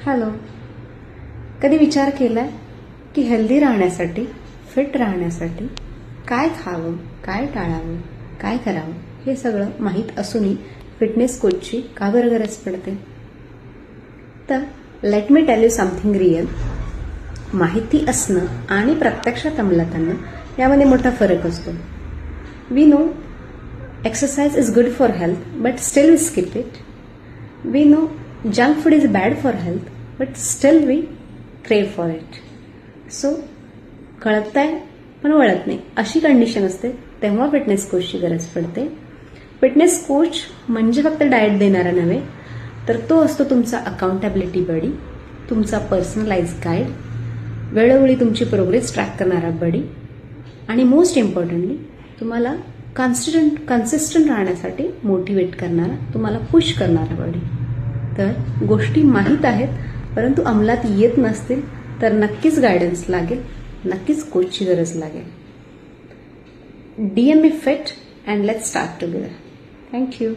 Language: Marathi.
हॅलो. कधी विचार केलाय की हेल्दी राहण्यासाठी, फिट राहण्यासाठी काय खावं, काय टाळावं, काय करावं हे सगळं माहीत असूनही फिटनेस कोचची का बरं गरज पडते? तर let me tell you something real. माहिती असणं आणि प्रत्यक्षात अंमलात आणणं यामध्ये मोठा फरक असतो. We know exercise is good for health, but still we skip it. We know junk food is bad for health, but still we crave for it. So, कळतंय पण वळत नाही अशी कंडिशन असते, तेव्हा फिटनेस कोचची गरज पडते. फिटनेस कोच म्हणजे फक्त डाएट देणारा नव्हे, तर तो असतो तुमचा अकाउंटेबिलिटी बडी, तुमचा पर्सनलाइज गाईड, वेळोवेळी तुमची प्रोग्रेस ट्रॅक करणारा बडी आणि मोस्ट इम्पॉर्टंटली तुम्हाला कन्सिस्टंट राहण्यासाठी मोटिवेट करणारा, तुम्हाला पुश करणारा बडी. तर गोष्टी माहीत आहेत परंतु अंमलात येत नसतील तर नक्कीच गायडन्स लागेल, नक्कीच कोचची गरज लागेल. DM me fit and let's start together. Thank you.